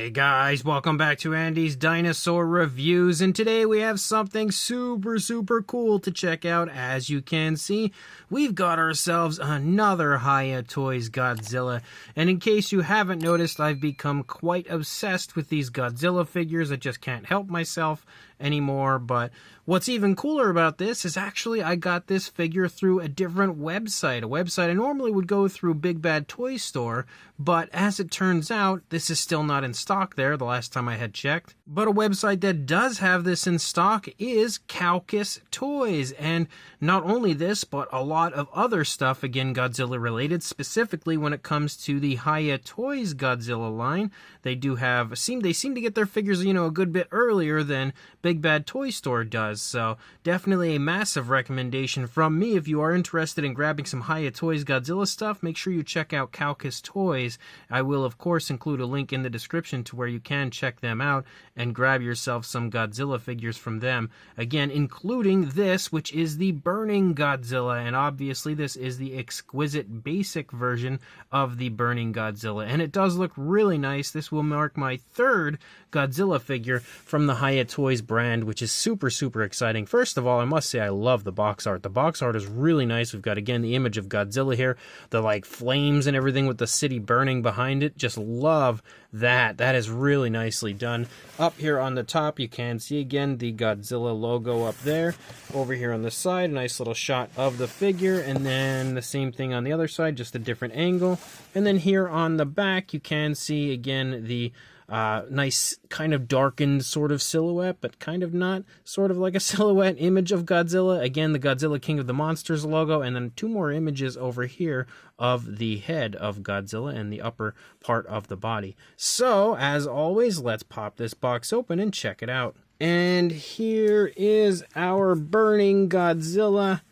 Hey guys, welcome back to Andy's Dinosaur Reviews, and today we have something super cool to check out. As you can see, we've got ourselves another Hiya Toys Godzilla, and in case you haven't noticed, I've become quite obsessed with these Godzilla figures. I just can't help myself anymore. But what's even cooler about this is actually I got this figure through a different website, a website I normally would go through Big Bad Toy Store, but as it turns out, this is still not in stock there the last time I had checked. But a website that does have this in stock is Kowkis Toys, and not only this, but a lot of other stuff, again Godzilla related, specifically when it comes to the Hiya Toys Godzilla line. They do have, they seem to get their figures, a good bit earlier than Big Bad Toy Store does, so definitely a massive recommendation from me. If you are interested in grabbing some Hiya Toys Godzilla stuff, make sure you check out Kowkis Toys. I will of course include a link in the description to where you can check them out and grab yourself some Godzilla figures from them. Again, including this, which is the Burning Godzilla, and obviously this is the exquisite basic version of the Burning Godzilla, and it does look really nice. This will mark my third Godzilla figure from the Hiya Toys brand, which is super exciting. First of all, I must say I love the box art. The box art is really nice. We've got, again, the image of Godzilla here, the flames and everything with the city burning behind it. Just love that. That is really nicely done. Up here on the top, you can see again the Godzilla logo up there. Over here on the side, a nice little shot of the figure, and then the same thing on the other side, just a different angle. And then here on the back, you can see again the nice kind of darkened sort of silhouette, but kind of not, sort of like a silhouette image of Godzilla. Again, the Godzilla King of the Monsters logo, and then two more images over here of the head of Godzilla and the upper part of the body. So, as always, let's pop this box open and check it out. And here is our Burning Godzilla,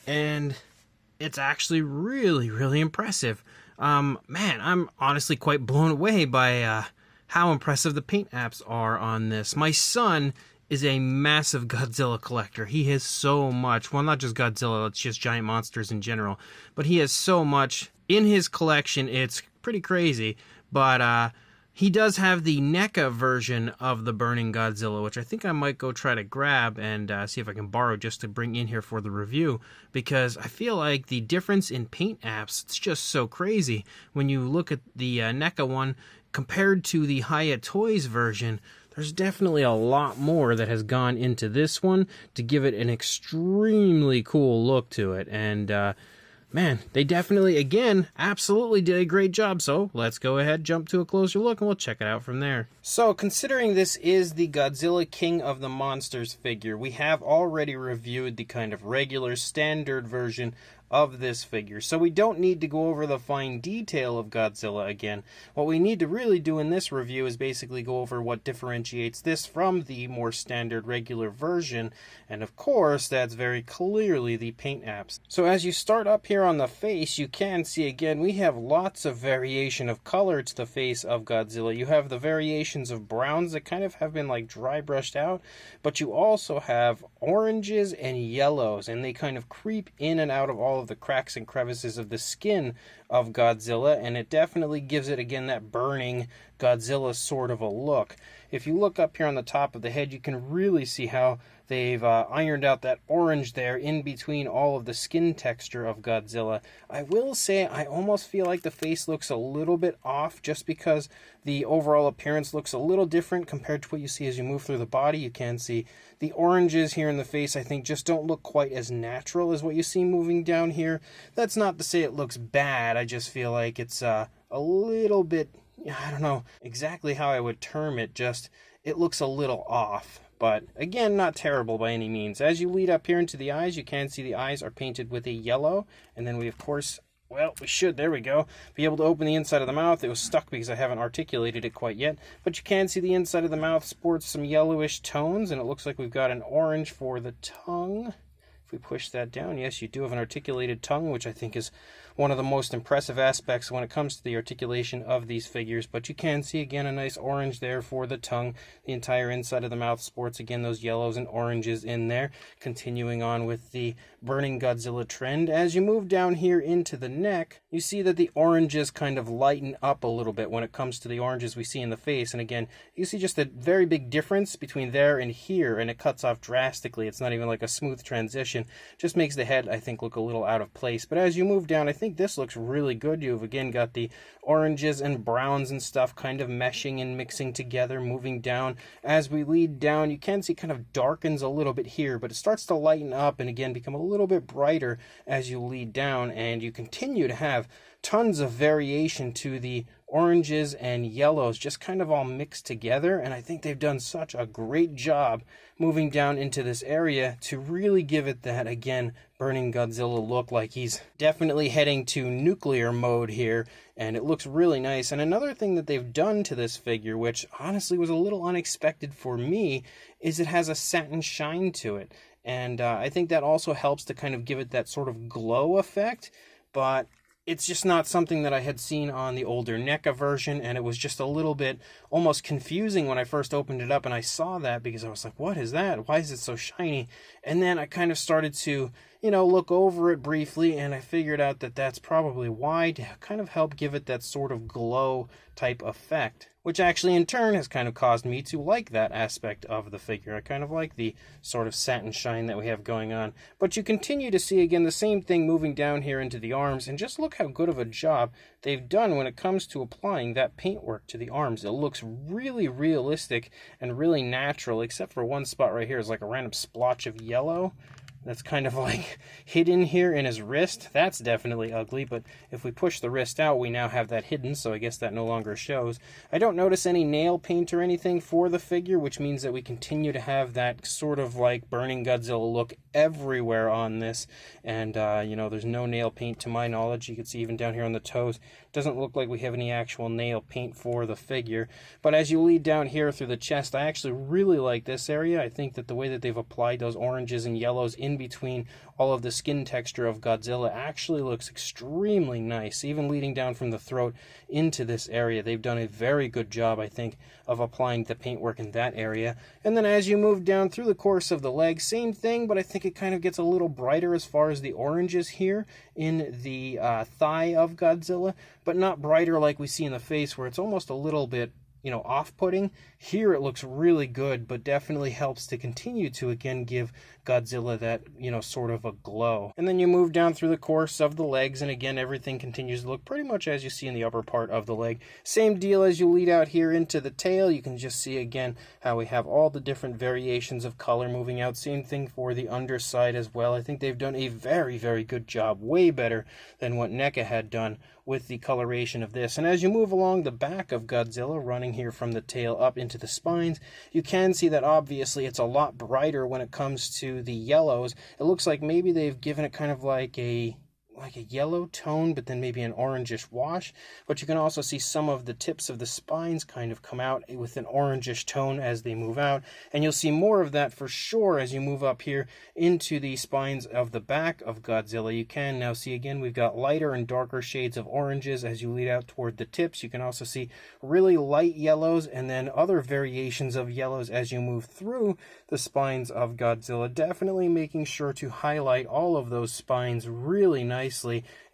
and it's actually really impressive. Man, I'm honestly quite blown away by how impressive the paint apps are on this. My son is a massive Godzilla collector. He has so much, well, not just Godzilla, it's just giant monsters in general, but he has so much in his collection, it's pretty crazy. But he does have the NECA version of the Burning Godzilla, which I think I might go try to grab and see if I can borrow just to bring in here for the review, because I feel like the difference in paint apps, it's just so crazy. When you look at the NECA one compared to the Hiya Toys version, there's definitely a lot more that has gone into this one to give it an extremely cool look to it. And man, they definitely, again, absolutely did a great job. So let's go ahead, jump to a closer look, and we'll check it out from there. So considering this is the Godzilla King of the Monsters figure, we have already reviewed the kind of regular standard version of this figure, so we don't need to go over the fine detail of Godzilla again. What we need to really do in this review is basically go over what differentiates this from the more standard regular version, and of course that's very clearly the paint apps. So as you start up here on the face, you can see again we have lots of variation of color to the face of Godzilla. You have the variations of browns that kind of have been dry brushed out, but you also have oranges and yellows, and they kind of creep in and out of all of the cracks and crevices of the skin of Godzilla, and it definitely gives it again that burning Godzilla sort of a look. If you look up here on the top of the head, you can really see how they've ironed out that orange there in between all of the skin texture of Godzilla. I will say I almost feel like the face looks a little bit off, just because the overall appearance looks a little different compared to what you see as you move through the body. You can see the oranges here in the face, I think, just don't look quite as natural as what you see moving down here. That's not to say it looks bad, I just feel like it's a little bit, I don't know exactly how I would term it, just it looks a little off. But again, not terrible by any means. As you lead up here into the eyes, you can see the eyes are painted with a yellow, and then we of course, well, we should, there we go, be able to open the inside of the mouth. It was stuck because I haven't articulated it quite yet, but you can see the inside of the mouth sports some yellowish tones, and it looks like we've got an orange for the tongue. If we push that down, yes, you do have an articulated tongue, which I think is one of the most impressive aspects when it comes to the articulation of these figures. But you can see again a nice orange there for the tongue. The entire inside of the mouth sports again those yellows and oranges in there, continuing on with the Burning Godzilla trend. As you move down here into the neck, you see that the oranges kind of lighten up a little bit when it comes to the oranges we see in the face. And again, you see just a very big difference between there and here, and it cuts off drastically. It's not even like a smooth transition. Just makes the head, I think, look a little out of place. But as you move down, I think this looks really good. You've again got the oranges and browns and stuff kind of meshing and mixing together, moving down. As we lead down, you can see kind of darkens a little bit here, but it starts to lighten up and again become a little bit brighter as you lead down, and you continue to have tons of variation to the oranges and yellows just kind of all mixed together. And I think they've done such a great job moving down into this area to really give it that, again, Burning Godzilla look, like he's definitely heading to nuclear mode here, and it looks really nice. And another thing that they've done to this figure, which honestly was a little unexpected for me, is it has a satin shine to it. And I think that also helps to kind of give it that sort of glow effect, but it's just not something that I had seen on the older NECA version, and it was just a little bit almost confusing when I first opened it up and I saw that, because I was like, what is that? Why is it so shiny? And then I kind of started to, look over it briefly, and I figured out that that's probably why, to kind of help give it that sort of glow type effect, which actually in turn has kind of caused me to like that aspect of the figure. I kind of like the sort of satin shine that we have going on. But you continue to see again the same thing moving down here into the arms, and just look how good of a job they've done when it comes to applying that paintwork to the arms. It looks really realistic and really natural, except for one spot right here is like a random splotch of yellow that's kind of like hidden here in his wrist. That's definitely ugly, but if we push the wrist out, we now have that hidden, so I guess that no longer shows. I don't notice any nail paint or anything for the figure, which means that we continue to have that sort of like Burning Godzilla look everywhere on this. And, there's no nail paint to my knowledge. You can see even down here on the toes, it doesn't look like we have any actual nail paint for the figure. But as you lead down here through the chest, I actually really like this area. I think that the way that they've applied those oranges and yellows in between all of the skin texture of Godzilla actually looks extremely nice. Even leading down from the throat into this area, they've done a very good job, I think, of applying the paintwork in that area. And then as you move down through the course of the leg, same thing, but I think it kind of gets a little brighter as far as the oranges here in the thigh of Godzilla, but not brighter like we see in the face, where it's almost a little bit off-putting. Here it looks really good, but definitely helps to continue to, again, give Godzilla that, sort of a glow. And then you move down through the course of the legs, and again, everything continues to look pretty much as you see in the upper part of the leg. Same deal as you lead out here into the tail. You can just see, again, how we have all the different variations of color moving out. Same thing for the underside as well. I think they've done a very, very good job, way better than what NECA had done with the coloration of this. And as you move along the back of Godzilla, running here from the tail up into the spines, you can see that obviously it's a lot brighter when it comes to the yellows. It looks like maybe they've given it kind of like a yellow tone, but then maybe an orangish wash. But you can also see some of the tips of the spines kind of come out with an orangish tone as they move out. And you'll see more of that for sure as you move up here into the spines of the back of Godzilla. You can now see, again, we've got lighter and darker shades of oranges as you lead out toward the tips. You can also see really light yellows and then other variations of yellows as you move through the spines of Godzilla. Definitely making sure to highlight all of those spines really nicely.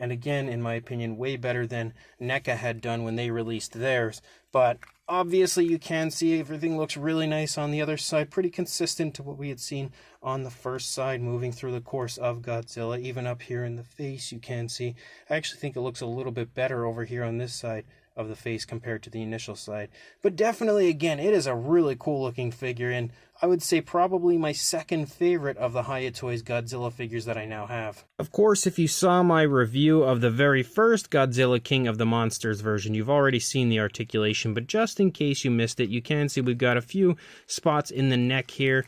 And again, in my opinion, way better than NECA had done when they released theirs. But obviously you can see everything looks really nice on the other side, pretty consistent to what we had seen on the first side moving through the course of Godzilla. Even up here in the face you can see, I actually think it looks a little bit better over here on this side of the face compared to the initial side. But definitely, again, it is a really cool looking figure, and I would say probably my second favorite of the Hiya Toys Godzilla figures that I now have. Of course, if you saw my review of the very first Godzilla King of the Monsters version, you've already seen the articulation, but just in case you missed it, you can see we've got a few spots in the neck here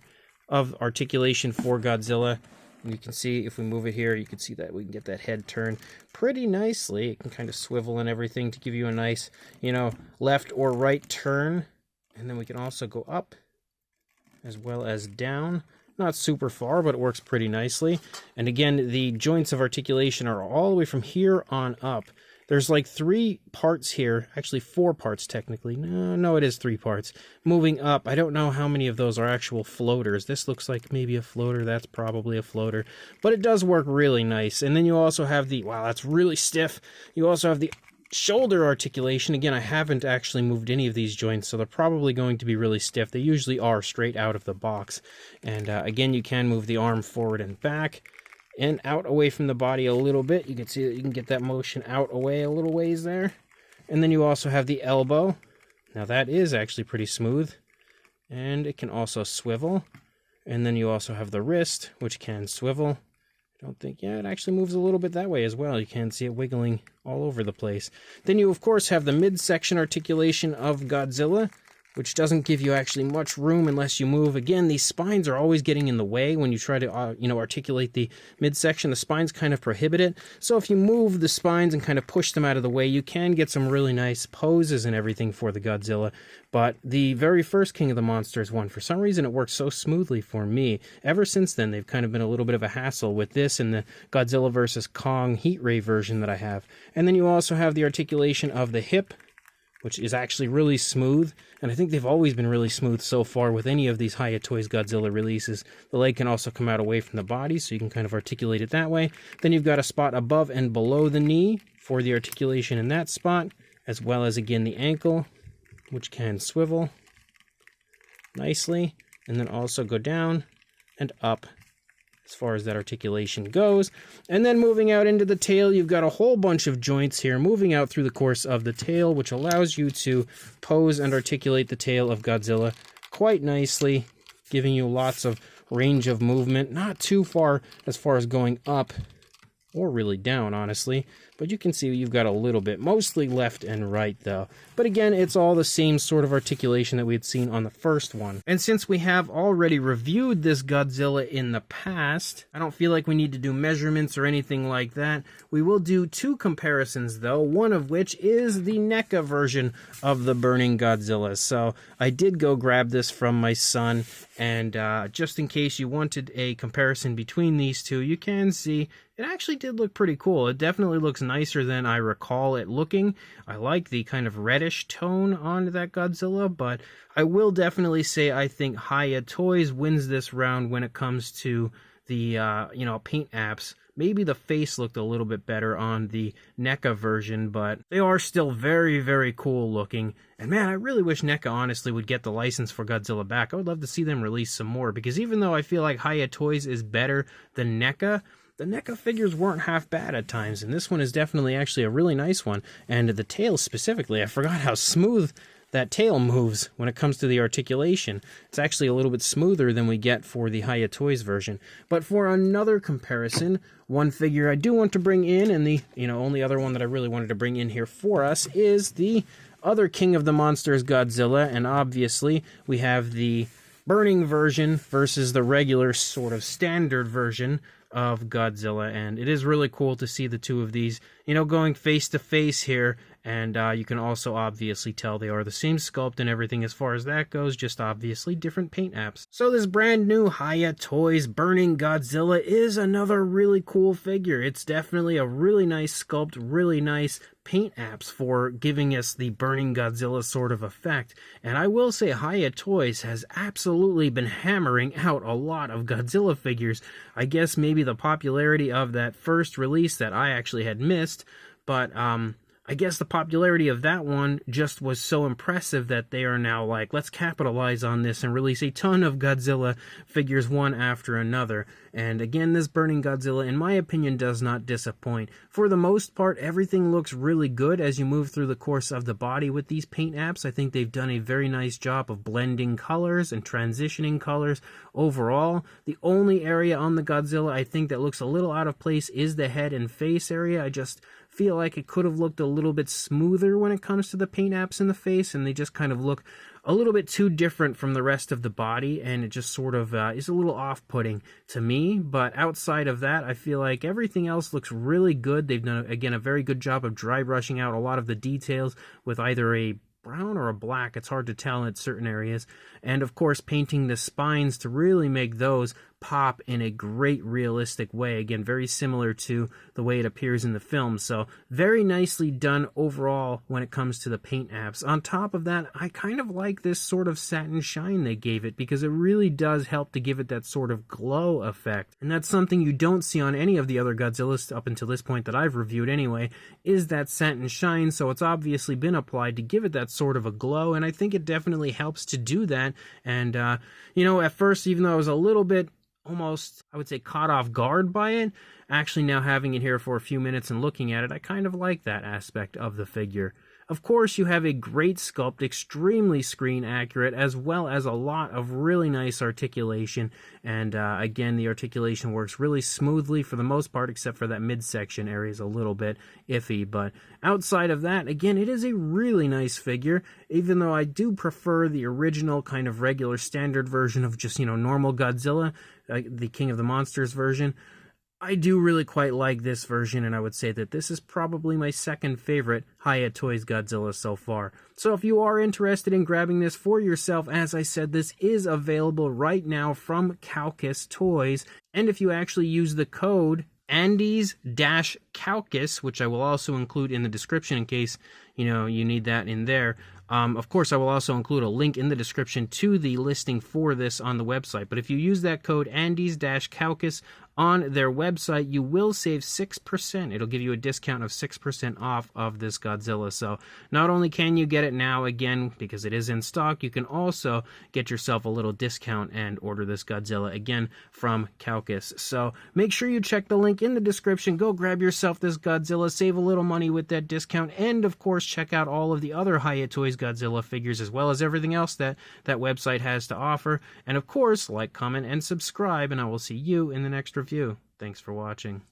of articulation for Godzilla. And you can see, if we move it here, you can see that we can get that head turned pretty nicely. It can kind of swivel and everything to give you a nice, left or right turn. And then we can also go up as well as down not super far, but it works pretty nicely. And again, the joints of articulation are all the way from here on up. There's like 3 parts here, actually 4 parts technically. No, it is 3 parts. Moving up, I don't know how many of those are actual floaters. This looks like maybe a floater, that's probably a floater. But it does work really nice. And then you also have the, wow, that's really stiff. You also have the shoulder articulation. Again, I haven't actually moved any of these joints, so they're probably going to be really stiff. They usually are straight out of the box. And again, you can move the arm forward and back and out away from the body a little bit. You can see that you can get that motion out away a little ways there. And then you also have the elbow. Now that is actually pretty smooth. And it can also swivel. And then you also have the wrist, which can swivel. I don't think, yeah, it actually moves a little bit that way as well. You can see it wiggling all over the place. Then you, of course, have the midsection articulation of Godzilla, which doesn't give you actually much room unless you move. Again, these spines are always getting in the way when you try to, articulate the midsection. The spines kind of prohibit it. So if you move the spines and kind of push them out of the way, you can get some really nice poses and everything for the Godzilla. But the very first King of the Monsters one, for some reason, it worked so smoothly for me. Ever since then, they've kind of been a little bit of a hassle with this and the Godzilla vs. Kong Heat Ray version that I have. And then you also have the articulation of the hip, which is actually really smooth, and I think they've always been really smooth so far with any of these Hiya Toys Godzilla releases. The leg can also come out away from the body, so you can kind of articulate it that way. Then you've got a spot above and below the knee for the articulation in that spot, as well as, again, the ankle, which can swivel nicely, and then also go down and up as far as that articulation goes. And then moving out into the tail, you've got a whole bunch of joints here moving out through the course of the tail, which allows you to pose and articulate the tail of Godzilla quite nicely, giving you lots of range of movement. Not too far as going up or really down, honestly, but you can see you've got a little bit, mostly left and right though. But again, it's all the same sort of articulation that we had seen on the first one. And since we have already reviewed this Godzilla in the past, I don't feel like we need to do measurements or anything like that. We will do 2 comparisons though, one of which is the NECA version of the Burning Godzilla. So I did go grab this from my son, and just in case you wanted a comparison between these two, you can see it actually did look pretty cool. It definitely looks nicer than I recall it looking. I like the kind of reddish tone on that Godzilla, but I will definitely say I think Hiya Toys wins this round when it comes to the, paint apps. Maybe the face looked a little bit better on the NECA version, but they are still very, very cool looking. And man, I really wish NECA honestly would get the license for Godzilla back. I would love to see them release some more, because even though I feel like Hiya Toys is better than NECA, the NECA figures weren't half bad at times, and this one is definitely actually a really nice one. And the tail specifically, I forgot how smooth that tail moves when it comes to the articulation. It's actually a little bit smoother than we get for the Hiya Toys version. But for another comparison, one figure I do want to bring in, and the only other one that I really wanted to bring in here for us, is the other King of the Monsters Godzilla. And obviously we have the Burning version versus the regular sort of standard version of Godzilla, and it is really cool to see the two of these, going face to face here. And you can also obviously tell they are the same sculpt and everything as far as that goes, just obviously different paint apps. So this brand new Hiya Toys Burning Godzilla is another really cool figure. It's definitely a really nice sculpt, really nice paint apps for giving us the Burning Godzilla sort of effect. And I will say Hiya Toys has absolutely been hammering out a lot of Godzilla figures. I guess maybe the popularity of that first release that I actually had missed, but I guess the popularity of that one just was so impressive that they are now like, let's capitalize on this and release a ton of Godzilla figures one after another. And again, this Burning Godzilla, in my opinion, does not disappoint. For the most part, everything looks really good as you move through the course of the body with these paint apps. I think they've done a very nice job of blending colors and transitioning colors overall. The only area on the Godzilla I think that looks a little out of place is the head and face area. I just feel like it could have looked a little bit smoother when it comes to the paint apps in the face, and they just kind of look a little bit too different from the rest of the body, and it just sort of is a little off-putting to me. But outside of that, I feel like everything else looks really good. They've done, again, a very good job of dry brushing out a lot of the details with either a brown or a black, it's hard to tell in certain areas, and of course painting the spines to really make those pop in a great realistic way. Again, very similar to the way it appears in the film. So very nicely done overall when it comes to the paint apps. On top of that, I kind of like this sort of satin shine they gave it, because it really does help to give it that sort of glow effect. And that's something you don't see on any of the other Godzillas up until this point that I've reviewed anyway, is that satin shine. So it's obviously been applied to give it that sort of a glow, and I think it definitely helps to do that. And you know, at first, even though I was a little bit almost, I would say, caught off guard by it, actually now having it here for a few minutes and looking at it, I kind of like that aspect of the figure. Of course, you have a great sculpt, extremely screen accurate, as well as a lot of really nice articulation. And again, the articulation works really smoothly for the most part, except for that midsection area is a little bit iffy. But outside of that, again, it is a really nice figure, even though I do prefer the original kind of regular standard version of just, you know, normal Godzilla, the King of the Monsters version. I do really quite like this version, and I would say that this is probably my second favorite Hiya Toys Godzilla so far. So if you are interested in grabbing this for yourself, as I said, this is available right now from Kowkis Toys. And if you actually use the code Andes-Kowkis, which I will also include in the description in case, you know, you need that in there. Of course, I will also include a link in the description to the listing for this on the website. But if you use that code Andes-Kowkis on their website, you will save 6%. It'll give you a discount of 6% off of this Godzilla. So not only can you get it now, again, because it is in stock, you can also get yourself a little discount and order this Godzilla, again, from Kowkis. So make sure you check the link in the description. Go grab yourself this Godzilla, save a little money with that discount, and of course, check out all of the other Hiya Toys Godzilla figures, as well as everything else that website has to offer. And of course, like, comment, and subscribe, and I will see you in the next review. Thanks for watching.